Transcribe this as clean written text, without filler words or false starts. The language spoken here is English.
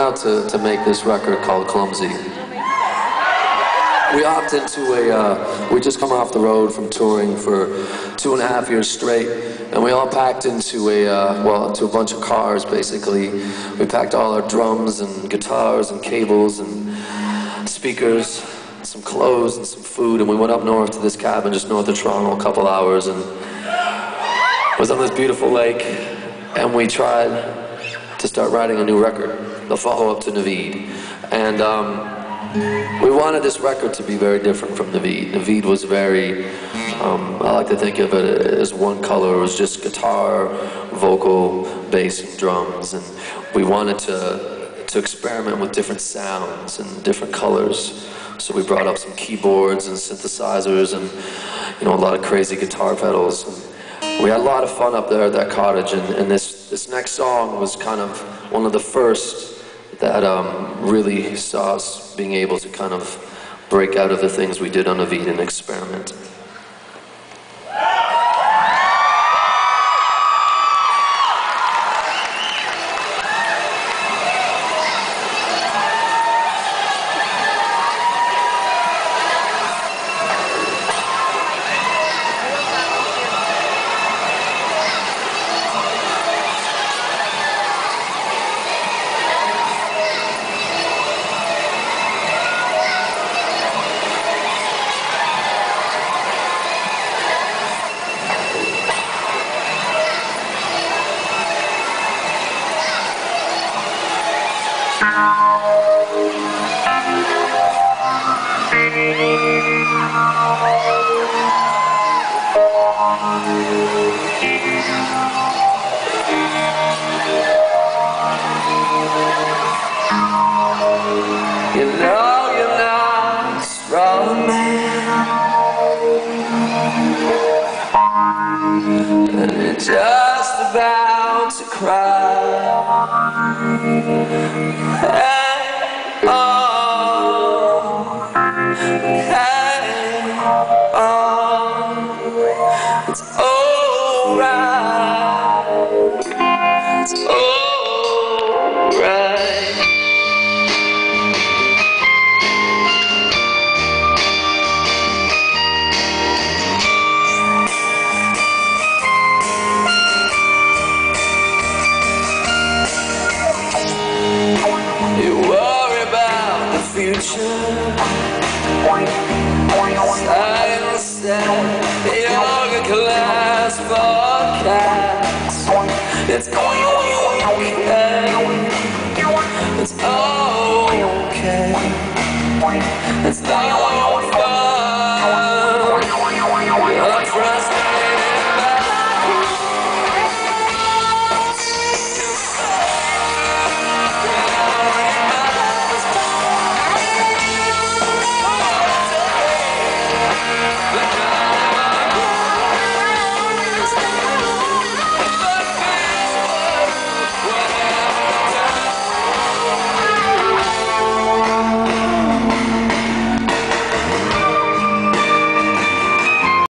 out to make this record called Clumsy. We hopped into we just come off the road from touring for 2.5 years straight, and we all packed into into a bunch of cars, basically. We packed all our drums and guitars and cables and speakers, some clothes and some food, and we went up north to this cabin just north of Toronto, a couple hours, and it was on this beautiful lake, and we tried to start writing a new record, the follow-up to Naveed. And we wanted this record to be very different from Naveed. Naveed was very, I like to think of it as one color. It was just guitar, vocal, bass, and drums. And we wanted to experiment with different sounds and different colors. So we brought up some keyboards and synthesizers and, you know, a lot of crazy guitar pedals. And we had a lot of fun up there at that cottage. And this next song was kind of one of the first that really saw us being able to kind of break out of the things we did on Naveed and experiment. You know you're not a strong man, and you're just about to cry. Hey, oh, hey, oh, it's alright, it's alright. You worry about the future. Sunset, yoga class for cats. It's